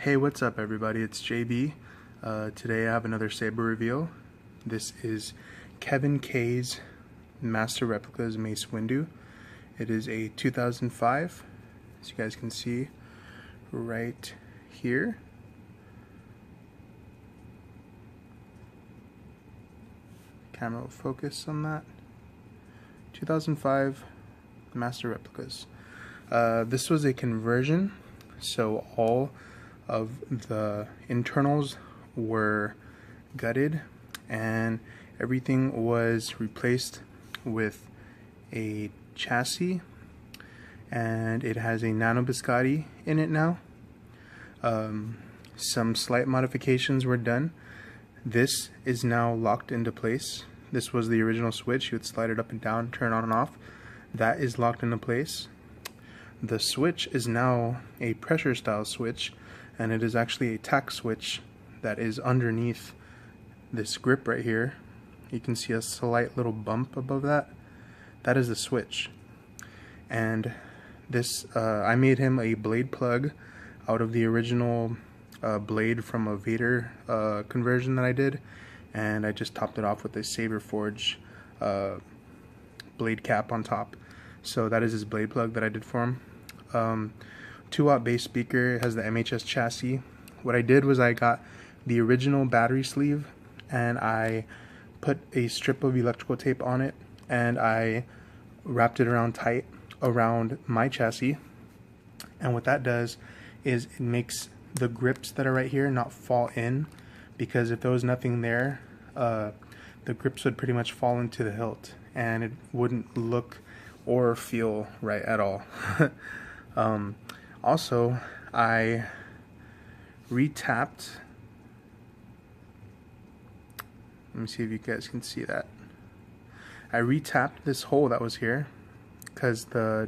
Hey, what's up everybody? It's JB. Today I have another saber reveal. This is Kevin K's Master Replicas Mace Windu. It is a 2005, as you guys can see right here. Camera will focus on that. 2005 Master Replicas. This was a conversion, so all of the internals were gutted and everything was replaced with a chassis, and it has a nano biscotti in it now. Some slight modifications were done. This is now locked into place. This was the original switch. You would slide it up and down, turn on and off. That is locked into place. The switch is now a pressure style switch, and it is actually a tack switch that is underneath this grip right here. You can see a slight little bump above that. That is the switch. And this, I made him a blade plug out of the original blade from a Vader conversion that I did, and I just topped it off with a Saber Forge blade cap on top. So that is his blade plug that I did for him. 2-watt bass speaker. It has the MHS chassis. What I did was I got the original battery sleeve and I put a strip of electrical tape on it, and I wrapped it around tight around my chassis. And what that does is it makes the grips that are right here not fall in, because if there was nothing there, the grips would pretty much fall into the hilt and it wouldn't look or feel right at all. Also, I retapped, let me see if you guys can see that. I retapped this hole that was here because the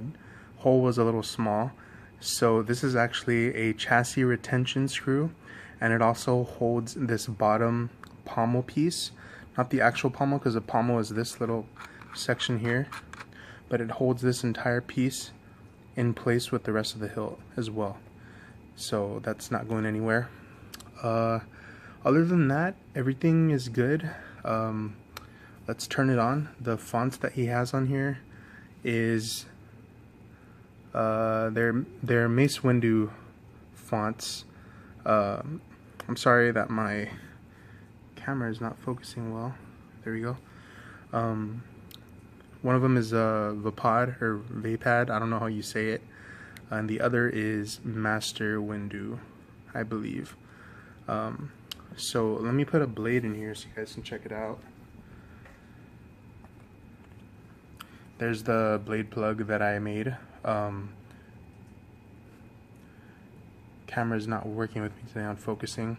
hole was a little small. So this is actually a chassis retention screw, and it also holds this bottom pommel piece. Not the actual pommel, because the pommel is this little section here, but it holds this entire piece in place with the rest of the hilt as well. So that's not going anywhere. Other than that, everything is good. Let's turn it on. The fonts that he has on here is they're Mace Windu fonts. I'm sorry that my camera is not focusing well. There we go. One of them is Vapad or Vapad, I don't know how you say it, and the other is Master Windu, I believe. So let me put a blade in here so you guys can check it out. There's the blade plug that I made. Camera's not working with me today on focusing.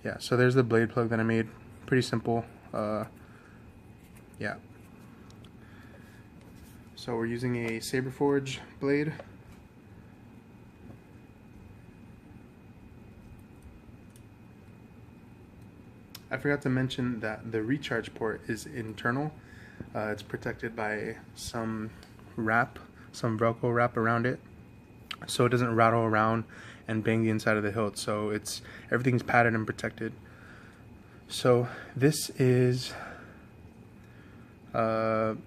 Yeah, so there's the blade plug that I made. Pretty simple. Yeah. So we're using a Saber Forge blade. I forgot to mention that the recharge port is internal. It's protected by some wrap, some Velcro wrap around it, so it doesn't rattle around and bang the inside of the hilt. So everything's padded and protected. So this is royal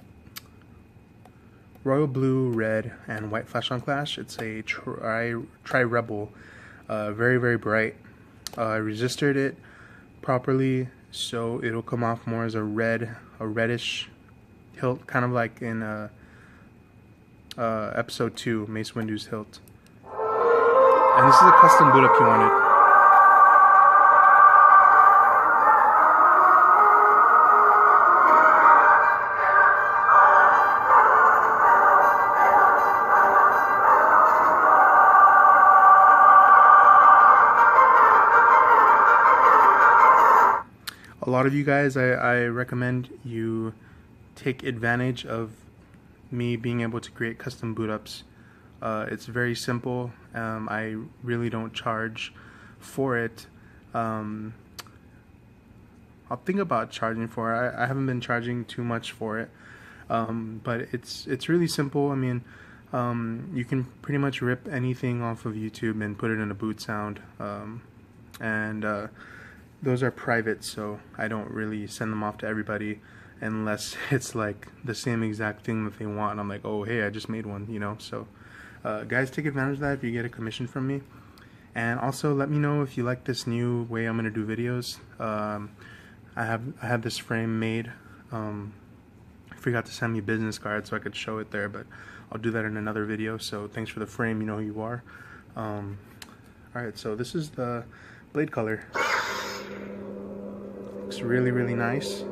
blue, red, and white flash on clash. It's a tri-rebel, very, very bright. I resisted it properly, so it'll come off more as a reddish hilt, kind of like in episode 2, Mace Windu's hilt. And this is a custom boot up he wanted. A lot of you guys, I recommend you take advantage of me being able to create custom boot ups. It's very simple. I really don't charge for it. I'll think about charging for it. I haven't been charging too much for it, but it's really simple. I mean, You can pretty much rip anything off of YouTube and put it in a boot sound, and those are private, so I don't really send them off to everybody unless it's like the same exact thing that they want and I'm like, oh hey, I just made one, you know. So guys, take advantage of that if you get a commission from me. And also let me know if you like this new way I'm gonna do videos. I have this frame made. I forgot to send me a business card so I could show it there, but I'll do that in another video. So thanks for the frame, you know who you are. Alright, so this is the blade color. Looks really, really nice.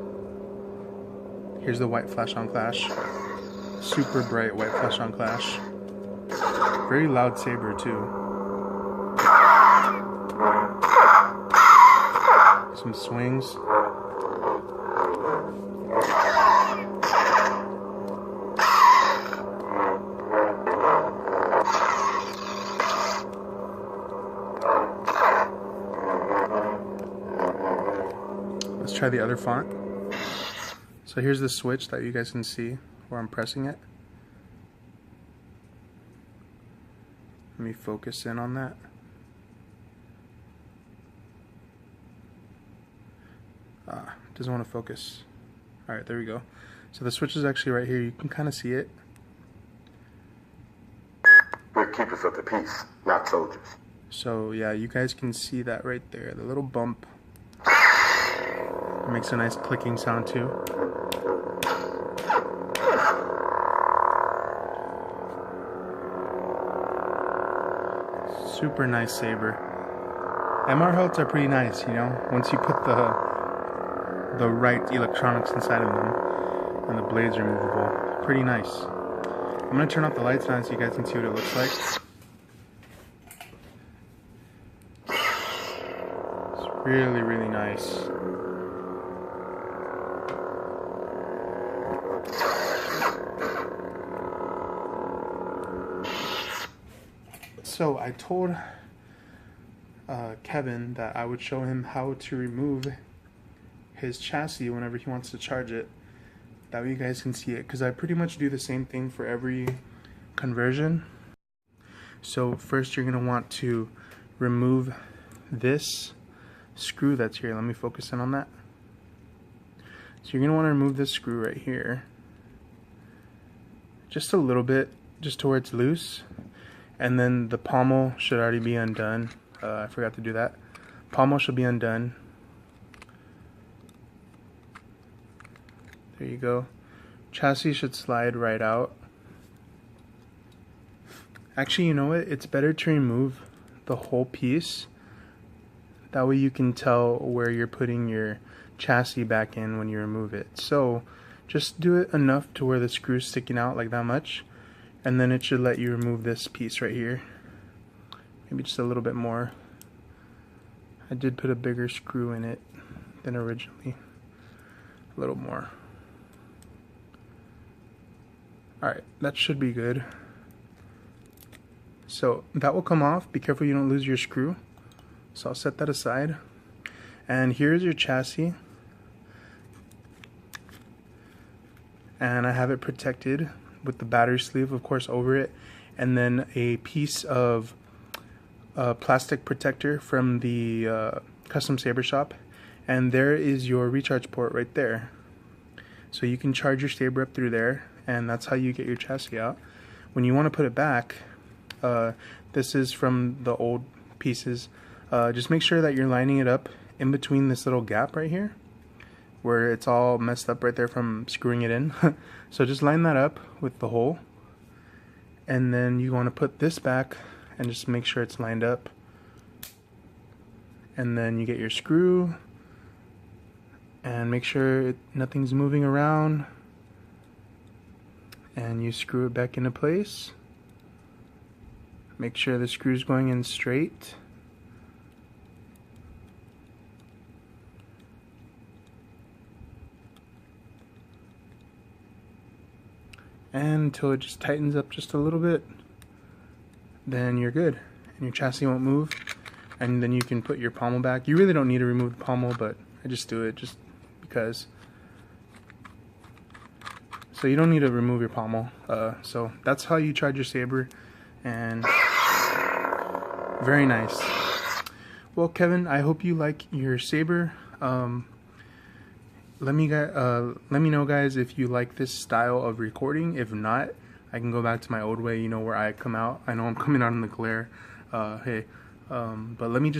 Here's the white flash on clash. Super bright white flash on clash. Very loud saber too. Some swings. Let's try the other font. So here's the switch that you guys can see where I'm pressing it. Let me focus in on that. Doesn't want to focus. Alright, there we go. So the switch is actually right here. You can kind of see it. We're keepers of the peace, not soldiers. So yeah, you guys can see that right there. The little bump. It makes a nice clicking sound too. Super nice saber. MR hilts are pretty nice, you know, once you put the right electronics inside of them and the blades are movable. Pretty nice. I'm gonna turn off the lights now so you guys can see what it looks like. It's really, really nice. So I told Kevin that I would show him how to remove his chassis whenever he wants to charge it. That way you guys can see it, because I pretty much do the same thing for every conversion. So first you're going to want to remove this screw that's here. Let me focus in on that. So you're going to want to remove this screw right here. Just a little bit, just to where it's loose. And then the pommel should already be undone. I forgot to do that. Pommel should be undone. There you go. Chassis should slide right out. Actually, you know what? It's better to remove the whole piece. That way you can tell where you're putting your chassis back in when you remove it. So just do it enough to where the screw's sticking out like that much. And then it should let you remove this piece right here. Maybe just a little bit more. I did put a bigger screw in it than originally. A little more. Alright, that should be good. So that will come off. Be careful you don't lose your screw. So I'll set that aside. And here's your chassis. And I have it protected with the battery sleeve, of course, over it. And then a piece of plastic protector from the custom saber shop. And there is your recharge port right there. So you can charge your saber up through there. And that's how you get your chassis out. When you want to put it back, this is from the old pieces. Just make sure that you're lining it up in between this little gap right here, where it's all messed up right there from screwing it in. So just line that up with the hole, and then you want to put this back and just make sure it's lined up. And then you get your screw and make sure nothing's moving around. And you screw it back into place. Make sure the screw's going in straight. And until it just tightens up just a little bit, then you're good. And your chassis won't move. And then you can put your pommel back. You really don't need to remove the pommel, but I just do it just because. So you don't need to remove your pommel. So that's how you charge your saber, and very nice. Well, Kevin, I hope you like your saber. Let me know, guys, if you like this style of recording. If not, I can go back to my old way, you know, where I come out. I know I'm coming out in the glare. Hey, but let me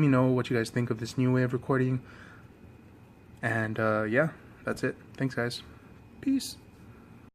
know what you guys think of this new way of recording. And yeah, that's it. Thanks, guys. Peace.